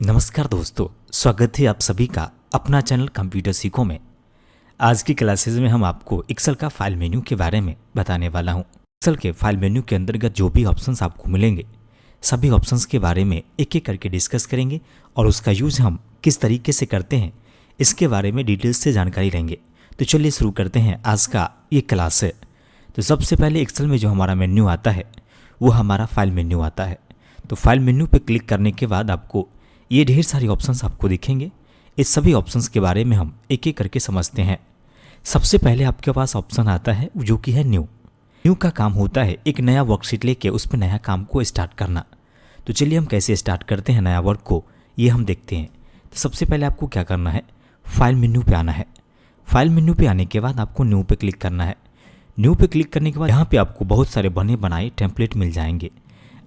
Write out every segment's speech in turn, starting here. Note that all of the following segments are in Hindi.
नमस्कार दोस्तों, स्वागत है आप सभी का अपना चैनल कंप्यूटर सीखो में। आज की क्लासेस में हम आपको एक्सेल का फाइल मेन्यू के बारे में बताने वाला हूं। एक्सेल के फाइल मेन्यू के अंतर्गत जो भी ऑप्शंस आपको मिलेंगे, सभी ऑप्शंस के बारे में एक एक करके डिस्कस करेंगे और उसका यूज हम किस तरीके से करते हैं इसके बारे में डिटेल्स से जानकारी लेंगे। तो चलिए शुरू करते हैं आज का ये क्लास है। तो सबसे पहले एक्सेल में जो हमारा मेन्यू आता है वो हमारा फाइल मेन्यू आता है। तो फाइल मेन्यू पर क्लिक करने के बाद आपको ये ढेर सारी ऑप्शंस आपको दिखेंगे। इस सभी ऑप्शंस के बारे में हम एक एक करके समझते हैं। सबसे पहले आपके पास ऑप्शन आता है जो कि है न्यू। न्यू का काम होता है एक नया वर्कशीट लेके उस पर नया काम को स्टार्ट करना। तो चलिए हम कैसे स्टार्ट करते हैं नया वर्क को, ये हम देखते हैं। तो सबसे पहले आपको क्या करना है, फाइल मेन्यू पे आना है। फाइल मेन्यू पे आने के बाद आपको न्यू पे क्लिक करना है। न्यू पे क्लिक करने के बाद यहाँ पे आपको बहुत सारे बने बनाए टेम्पलेट मिल जाएंगे।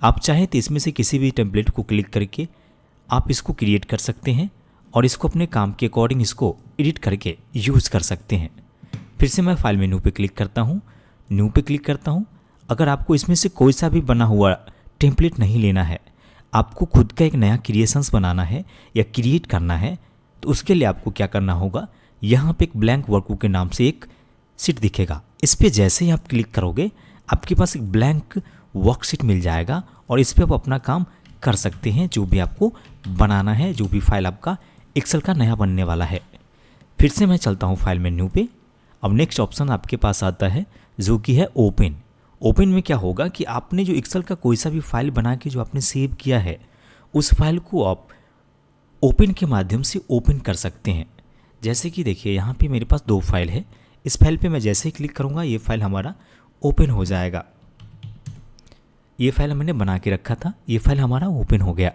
आप चाहें तो इसमें से किसी भी टेम्पलेट को क्लिक करके आप इसको क्रिएट कर सकते हैं और इसको अपने काम के अकॉर्डिंग इसको एडिट करके यूज़ कर सकते हैं। फिर से मैं फाइल मेन्यू पे क्लिक करता हूँ, न्यू पे क्लिक करता हूँ। अगर आपको इसमें से कोई सा भी बना हुआ टेम्पलेट नहीं लेना है, आपको खुद का एक नया क्रिएशंस बनाना है या क्रिएट करना है, तो उसके लिए आपको क्या करना होगा, यहाँ पे एक ब्लैंक वर्कबुक के नाम से एक शीट दिखेगा। इस पर जैसे ही आप क्लिक करोगे आपके पास एक ब्लैंक वर्कशीट मिल जाएगा और इस पर आप अपना काम कर सकते हैं, जो भी आपको बनाना है, जो भी फाइल आपका एक्सेल का नया बनने वाला है। फिर से मैं चलता हूँ फाइल मेन्यू पे। अब नेक्स्ट ऑप्शन आपके पास आता है जो कि है ओपन। ओपन में क्या होगा कि आपने जो एक्सेल का कोई सा भी फाइल बना के जो आपने सेव किया है उस फाइल को आप ओपन के माध्यम से ओपन कर सकते हैं। जैसे कि देखिए यहाँ पे मेरे पास 2 फाइल है। इस फाइल पे मैं जैसे ही क्लिक करूँगा ये फाइल हमारा ओपन हो जाएगा। ये फाइल मैंने बना के रखा था, ये फाइल हमारा ओपन हो गया।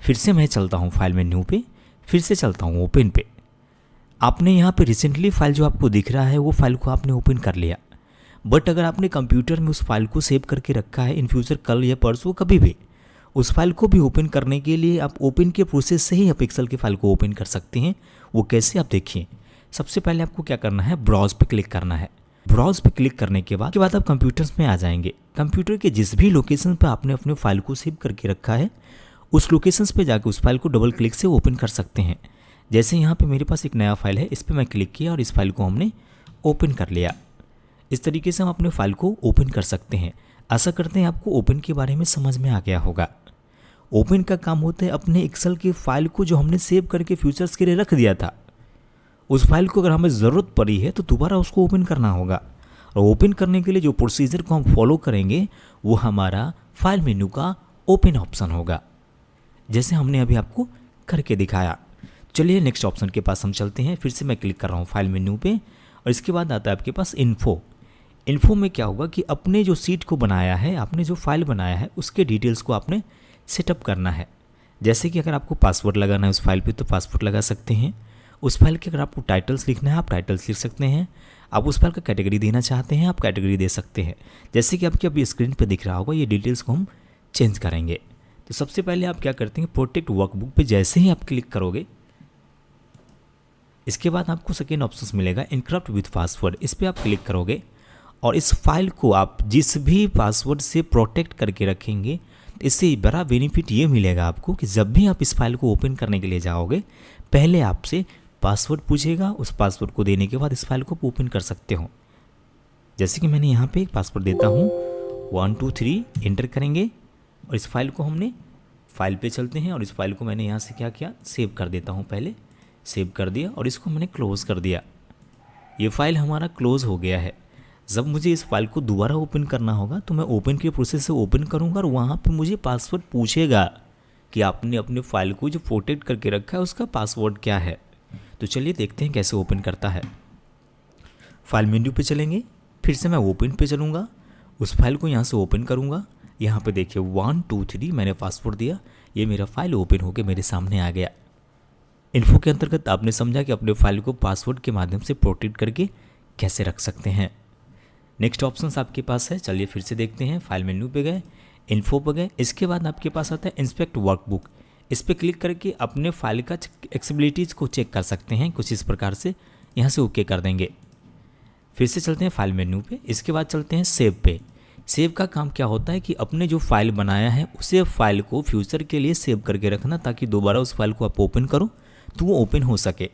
फिर से मैं चलता हूँ फाइल मेन्यू पे, फिर से चलता हूँ ओपन पे। आपने यहाँ पे रिसेंटली फाइल जो आपको दिख रहा है वो फाइल को आपने ओपन कर लिया। बट अगर आपने कंप्यूटर में उस फाइल को सेव करके रखा है इन फ्यूचर, कल या परसों कभी भी, उस फाइल को भी ओपन करने के लिए आप ओपन के प्रोसेस से ही आप एक्सेल के फाइल को ओपन कर सकते हैं। वो कैसे, आप देखिए। सबसे पहले आपको क्या करना है, ब्राउज पे क्लिक करना है। ब्राउज पे क्लिक करने के बाद आप कंप्यूटर्स में आ जाएंगे। कंप्यूटर के जिस भी लोकेशन पर आपने अपने फाइल को सेव करके रखा है उस लोकेशंस पे जाकर उस फाइल को डबल क्लिक से ओपन कर सकते हैं। जैसे यहाँ पे मेरे पास एक नया फाइल है, इस पर मैं क्लिक किया और इस फाइल को हमने ओपन कर लिया। इस तरीके से हम अपने फाइल को ओपन कर सकते हैं। आशा करते हैं आपको ओपन के बारे में समझ में आ गया होगा। ओपन का काम होता है अपने एक्सेल के फाइल को जो हमने सेव करके फ्यूचर्स के लिए रख दिया था, उस फाइल को अगर हमें ज़रूरत पड़ी है तो दोबारा उसको ओपन करना होगा। और ओपन करने के लिए जो प्रोसीजर को हम फॉलो करेंगे वो हमारा फाइल मेन्यू का ओपन ऑप्शन होगा, जैसे हमने अभी आपको करके दिखाया। चलिए नेक्स्ट ऑप्शन के पास हम चलते हैं। फिर से मैं क्लिक कर रहा हूँ फाइल मेन्यू पे और इसके बाद आता है आपके पास इन्फो। इन्फो में क्या होगा कि अपने जो सीट को बनाया है, आपने जो फाइल बनाया है उसके डिटेल्स को आपने सेटअप करना है। जैसे कि अगर आपको पासवर्ड लगाना है उस फाइल पे तो पासवर्ड लगा सकते हैं। उस फाइल के अगर आपको टाइटल्स लिखना है आप टाइटल्स लिख सकते हैं। आप उस फाइल का कैटेगरी देना चाहते हैं आप कैटेगरी दे सकते हैं। जैसे कि आपके अभी स्क्रीन पे दिख रहा होगा, ये डिटेल्स को हम चेंज करेंगे। तो सबसे पहले आप क्या करते हैं, प्रोटेक्ट वर्कबुक पे जैसे ही आप क्लिक करोगे इसके बाद आपको सेकेंड ऑप्शन मिलेगा एनक्रिप्ट विथ पासवर्ड। इस पर आप क्लिक करोगे और इस फाइल को आप जिस भी पासवर्ड से प्रोटेक्ट करके रखेंगे, इससे बड़ा बेनिफिट ये मिलेगा आपको कि जब भी आप इस फाइल को ओपन करने के लिए जाओगे पहले आपसे पासवर्ड पूछेगा। उस पासवर्ड को देने के बाद इस फाइल को ओपन कर सकते हो। जैसे कि मैंने यहाँ पे एक पासवर्ड देता हूँ 1 2 3 एंटर करेंगे और इस फाइल को हमने फाइल पे चलते हैं और इस फाइल को मैंने यहाँ से क्या किया, सेव कर देता हूँ। पहले सेव कर दिया और इसको मैंने क्लोज़ कर दिया। ये फाइल हमारा क्लोज़ हो गया है। जब मुझे इस फाइल को दोबारा ओपन करना होगा तो मैं ओपन के प्रोसेस से ओपन करूँगा और वहाँ पे मुझे पासवर्ड पूछेगा कि आपने अपने फाइल को जो प्रोटेक्ट करके रखा है उसका पासवर्ड क्या है। तो चलिए देखते हैं कैसे ओपन करता है। फाइल मेन्यू पे चलेंगे, फिर से मैं ओपन पे चलूँगा, उस फाइल को यहाँ से ओपन करूँगा। यहाँ पे देखिए 1 2 3 मैंने पासवर्ड दिया, ये मेरा फाइल ओपन होकर मेरे सामने आ गया। इन्फो के अंतर्गत आपने समझा कि अपने फाइल को पासवर्ड के माध्यम से प्रोटेक्ट करके कैसे रख सकते हैं। नेक्स्ट ऑप्शंस आपके पास है, चलिए फिर से देखते हैं। फाइल मेन्यू पे गए, इन्फो पे गए, इसके बाद आपके पास आता है इंस्पेक्ट वर्कबुक। इस पर क्लिक करके अपने फाइल का एक्सेसिबिलिटीज़ को चेक कर सकते हैं। कुछ इस प्रकार से यहाँ से ओके कर देंगे। फिर से चलते हैं फाइल मेन्यू पे, इसके बाद चलते हैं सेव पे। सेव का काम क्या होता है कि अपने जो फाइल बनाया है उसे फाइल को फ्यूचर के लिए सेव करके रखना, ताकि दोबारा उस फाइल को आप ओपन करो तो वो ओपन हो सके।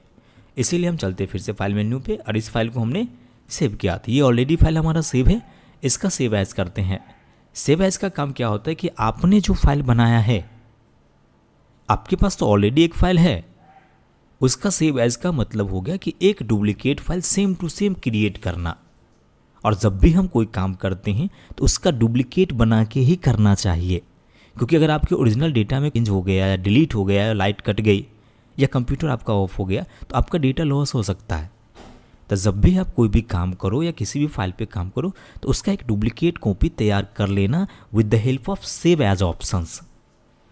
इसीलिए हम चलते फिर से फाइल मेन्यू पे और इस फाइल को हमने सेव किया था। ये ऑलरेडी फाइल हमारा सेव है, इसका सेव एज करते हैं। सेव एज का काम क्या होता है कि आपने जो फाइल बनाया है, आपके पास तो ऑलरेडी एक फाइल है, उसका सेव एज का मतलब हो गया कि एक duplicate file same to same create करना। और जब भी हम कोई काम करते हैं तो उसका डुप्लीकेट बना के ही करना चाहिए, क्योंकि अगर आपके ओरिजिनल डेटा में चेंज हो गया या डिलीट हो गया या लाइट कट गई या कंप्यूटर आपका ऑफ हो गया तो आपका डेटा लॉस हो सकता है। तो जब भी आप कोई भी काम करो या किसी भी फाइल पे काम करो तो उसका एक डुप्लीकेट कॉपी तैयार कर लेना with the help of save as options.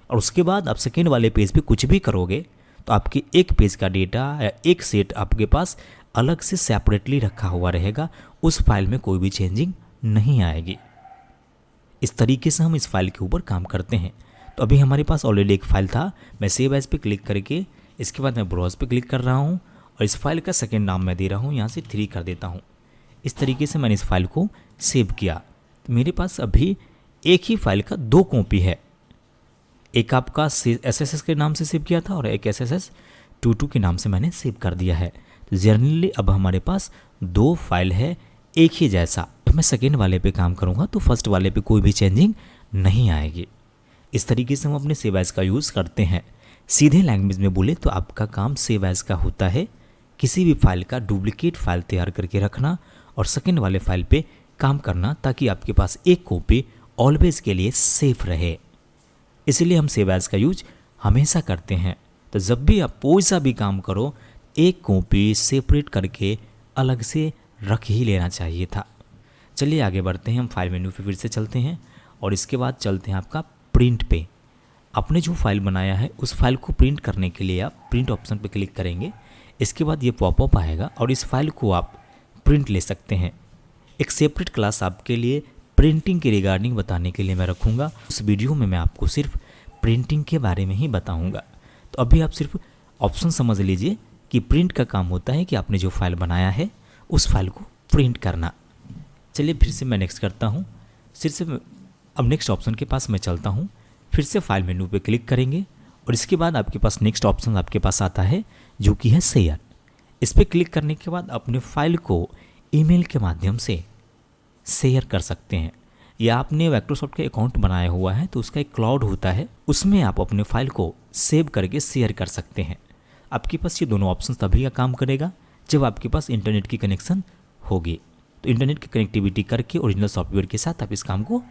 और उसके बाद आप सेकेंड वाले पेज पे कुछ भी करोगे तो आपके एक पेज का डेटा या एक सेट आपके पास अलग से सेपरेटली रखा हुआ रहेगा, उस फाइल में कोई भी चेंजिंग नहीं आएगी। इस तरीके से हम इस फाइल के ऊपर काम करते हैं। तो अभी हमारे पास ऑलरेडी एक फाइल था, मैं सेव एज पे क्लिक करके इसके बाद मैं ब्राउज पे क्लिक कर रहा हूँ और इस फाइल का सेकेंड नाम मैं दे रहा हूँ, यहाँ से 3 कर देता हूँ। इस तरीके से मैंने इस फाइल को सेव किया। तो मेरे पास अभी एक ही फाइल का 2 कॉपी है, एक आपका SSS के नाम से सेव किया था और एक SSS22 के नाम से मैंने सेव कर दिया है। तो जनरली अब हमारे पास 2 फाइल है एक ही जैसा। तो मैं सेकेंड वाले पे काम करूँगा तो फर्स्ट वाले पे कोई भी चेंजिंग नहीं आएगी। इस तरीके से हम अपने सेव एज का यूज़ करते हैं। सीधे लैंग्वेज में बोले तो आपका काम सेव एज का होता है किसी भी फाइल का डुप्लीकेट फाइल तैयार करके रखना और सेकेंड वाले फाइल पे काम करना, ताकि आपके पास एक कॉपी ऑलवेज के लिए सेफ रहे। इसीलिए हम सेव एज का यूज हमेशा करते हैं। तो जब भी आप कोई सा भी काम करो एक कॉपी सेपरेट करके अलग से रख ही लेना चाहिए था। चलिए आगे बढ़ते हैं, हम फाइल मेन्यू पे फिर से चलते हैं और इसके बाद चलते हैं आपका प्रिंट पे। आपने जो फाइल बनाया है उस फाइल को प्रिंट करने के लिए आप प्रिंट ऑप्शन पे क्लिक करेंगे। इसके बाद ये पॉपअप आएगा और इस फाइल को आप प्रिंट ले सकते हैं। एक सेपरेट क्लास आपके लिए प्रिंटिंग के रिगार्डिंग बताने के लिए मैं रखूँगा। उस वीडियो में मैं आपको सिर्फ प्रिंटिंग के बारे में ही बताऊँगा। तो अभी आप सिर्फ ऑप्शन समझ लीजिए कि प्रिंट का काम होता है कि आपने जो फाइल बनाया है उस फाइल को प्रिंट करना। चलिए फिर से मैं नेक्स्ट करता हूँ। फिर से अब नेक्स्ट ऑप्शन के पास मैं चलता हूँ। फिर से फाइल मेन्यू पे क्लिक करेंगे और इसके बाद आपके पास नेक्स्ट ऑप्शन आपके पास आता है जो कि है शेयर। इस पर क्लिक करने के बाद अपने फाइल को ईमेल के माध्यम से शेयर कर सकते हैं, या आपने माइक्रोसॉफ्ट का अकाउंट बनाया हुआ है तो उसका एक क्लाउड होता है, उसमें आप अपने फाइल को सेव करके शेयर कर सकते हैं। आपके पास ये दोनों ऑप्शन तभी का काम करेगा जब आपके पास इंटरनेट की कनेक्शन होगी। तो इंटरनेट की कनेक्टिविटी करके ओरिजिनल सॉफ्टवेयर के साथ आप इस काम को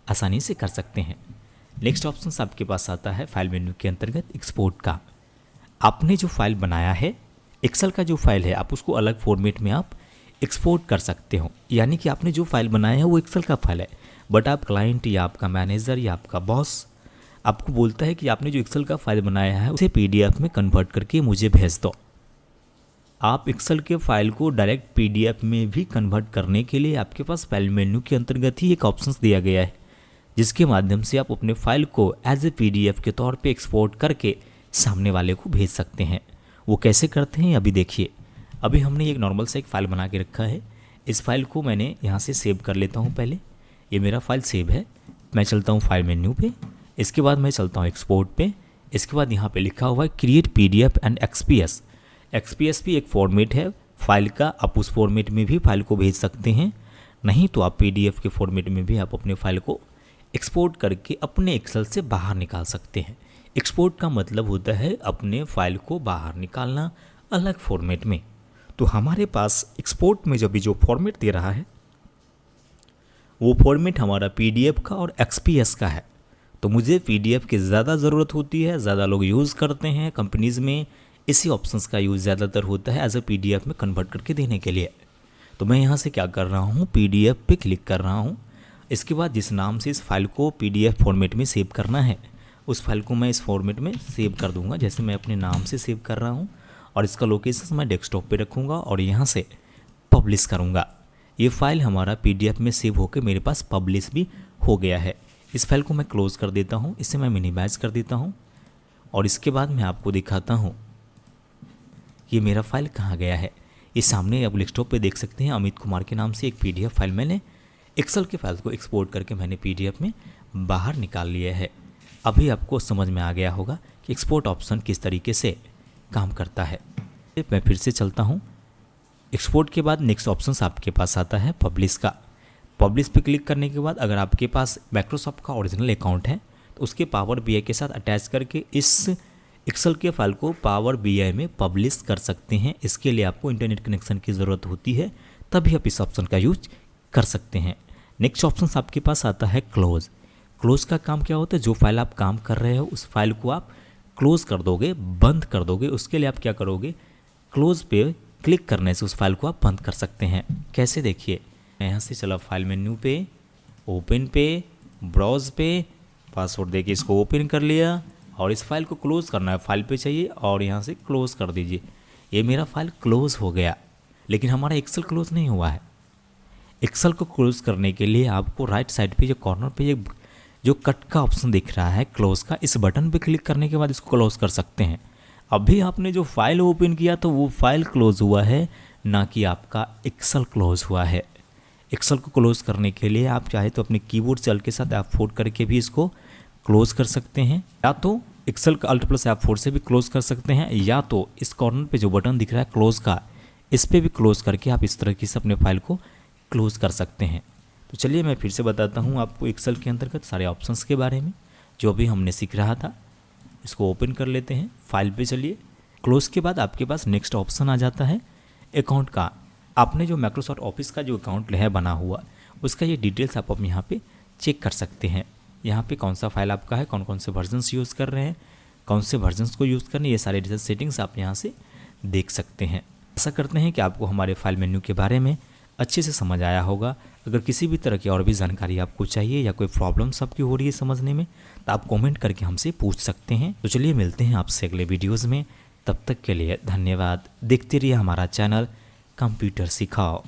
आसानी से कर सकते हैं। नेक्स्ट ऑप्शन आपके पास आता है फाइल मेन्यू के अंतर्गत एक्सपोर्ट का। आपने जो फाइल बनाया है एक्सेल का जो फाइल है आप उसको अलग फॉर्मेट में आप एक्सपोर्ट कर सकते हो। यानी कि आपने जो फाइल बनाया है वो एक्सेल का फाइल है, बट आप क्लाइंट या आपका मैनेजर या आपका बॉस आपको बोलता है कि आपने जो एक्सेल का फाइल बनाया है उसे PDF में कन्वर्ट करके मुझे भेज दो। आप एक्सेल के फाइल को डायरेक्ट PDF में भी कन्वर्ट करने के लिए आपके पास फाइल मेन्यू के अंतर्गत ही एक ऑप्शन दिया गया है, जिसके माध्यम से आप अपने फाइल को एज ए PDF के तौर पे एक्सपोर्ट करके सामने वाले को भेज सकते हैं। वो कैसे करते हैं अभी देखिए। अभी हमने एक नॉर्मल सा एक फ़ाइल बना के रखा है। इस फाइल को मैंने यहाँ से सेव कर लेता हूँ। पहले ये मेरा फाइल सेव है, मैं चलता हूँ फाइल मेन्यू पे। इसके बाद मैं चलता हूँ एक्सपोर्ट पे। इसके बाद यहाँ पे लिखा हुआ है create PDF and XPS। XPS भी एक फॉर्मेट है फाइल का, आप उस फॉर्मेट में भी फाइल को भेज सकते हैं, नहीं तो आप PDF के फॉर्मेट में भी आप अपने फाइल को एक्सपोर्ट करके अपने एक्सेल से बाहर निकाल सकते हैं। एक्सपोर्ट का मतलब होता है अपने फाइल को बाहर निकालना अलग फॉर्मेट में। तो हमारे पास एक्सपोर्ट में जब भी जो फॉर्मेट दे रहा है वो फॉर्मेट हमारा PDF का और XPS का है। तो मुझे PDF की ज़्यादा ज़रूरत होती है, ज़्यादा लोग यूज़ करते हैं कंपनीज़ में, इसी ऑप्शंस का यूज़ ज़्यादातर होता है एज ए PDF में कन्वर्ट करके देने के लिए। तो मैं यहाँ से क्या कर रहा हूँ, PDF पे क्लिक कर रहा हूँ। इसके बाद जिस नाम से इस फाइल को PDF फॉर्मेट में सेव करना है उस फाइल को मैं इस फॉर्मेट में सेव कर दूंगा, जैसे मैं अपने नाम से सेव कर रहा हूँ। और इसका लोकेशन मैं डेस्कटॉप पे रखूँगा और यहाँ से पब्लिश करूँगा। ये फाइल हमारा PDF में सेव होकर मेरे पास पब्लिश भी हो गया है। इस फाइल को मैं क्लोज़ कर देता हूँ, इसे मैं मिनिमाइज कर देता हूँ और इसके बाद मैं आपको दिखाता हूँ ये मेरा फाइल कहाँ गया है। ये सामने अब डेस्कटॉप पे देख सकते हैं अमित कुमार के नाम से एक PDF फाइल मैंने एक्सेल के फाइल को एक्सपोर्ट करके मैंने पीडीएफ में बाहर निकाल लिया है। अभी आपको समझ में आ गया होगा कि एक्सपोर्ट ऑप्शन किस तरीके से काम करता है। मैं फिर से चलता हूँ। एक्सपोर्ट के बाद नेक्स्ट ऑप्शन आपके पास आता है पब्लिश का। पब्लिश पे क्लिक करने के बाद अगर आपके पास माइक्रोसॉफ्ट का ओरिजिनल अकाउंट है तो उसके पावर बीआई के साथ अटैच करके इस एक्सेल के फाइल को पावर बीआई में पब्लिश कर सकते हैं। इसके लिए आपको इंटरनेट कनेक्शन की ज़रूरत होती है, तभी आप इस ऑप्शन का यूज कर सकते हैं। नेक्स्ट ऑप्शन आपके पास आता है क्लोज। क्लोज का काम क्या होता है, जो फाइल आप काम कर रहे हो उस फाइल को आप क्लोज कर दोगे, बंद कर दोगे। उसके लिए आप क्या करोगे, क्लोज पे क्लिक करने से उस फाइल को आप बंद कर सकते हैं। कैसे, देखिए मैं यहाँ से चला फाइल मेन्यू पे, ओपन पे, ब्राउज पे, पासवर्ड देके इसको ओपन कर लिया और इस फाइल को क्लोज करना है। फाइल पे चाहिए और यहाँ से क्लोज कर दीजिए। ये मेरा फाइल क्लोज हो गया, लेकिन हमारा एक्सेल क्लोज नहीं हुआ है। एक्सेल को क्लोज करने के लिए आपको राइट साइड पे जो कॉर्नर पे जो कट का ऑप्शन दिख रहा है क्लोज का, इस बटन पे क्लिक करने के बाद इसको क्लोज कर सकते हैं। अभी आपने जो फाइल ओपन किया तो वो फाइल क्लोज हुआ है, ना कि आपका एक्सेल क्लोज हुआ है। एक्सेल को क्लोज करने के लिए आप चाहे तो अपने कीबोर्ड से अल्ट के साथ F4 करके भी इसको क्लोज कर सकते हैं, या तो एक्सेल का अल्ट प्लस F4 से भी क्लोज कर सकते हैं, या तो इस कॉर्नर पे जो बटन दिख रहा है क्लोज का, इस पर भी क्लोज करके आप इस तरीके से अपने फाइल को क्लोज कर सकते हैं। तो चलिए मैं फिर से बताता हूँ आपको एक्सेल के अंतर्गत सारे ऑप्शंस के बारे में जो अभी हमने सीख रहा था। इसको ओपन कर लेते हैं, फाइल पे चलिए। क्लोज के बाद आपके पास नेक्स्ट ऑप्शन आ जाता है अकाउंट का। आपने जो माइक्रोसॉफ्ट ऑफिस का जो अकाउंट है बना हुआ, उसका ये डिटेल्स आप यहाँ पे चेक कर सकते हैं। यहाँ पे कौन सा फाइल आपका है, कौन कौन से वर्जन्स यूज़ कर रहे हैं, कौन से वर्जन्स को यूज़ करने, ये सारे डिटेल्स सेटिंग्स आप यहाँ से देख सकते हैं। ऐसा करते हैं कि आपको हमारे फाइल मेन्यू के बारे में अच्छे से समझ आया होगा। अगर किसी भी तरह की और भी जानकारी आपको चाहिए या कोई प्रॉब्लम्स आपकी हो रही है समझने में, तो आप कमेंट करके हमसे पूछ सकते हैं। तो चलिए मिलते हैं आपसे अगले वीडियोज़ में। तब तक के लिए धन्यवाद। देखते रहिए हमारा चैनल कंप्यूटर सिखाओ।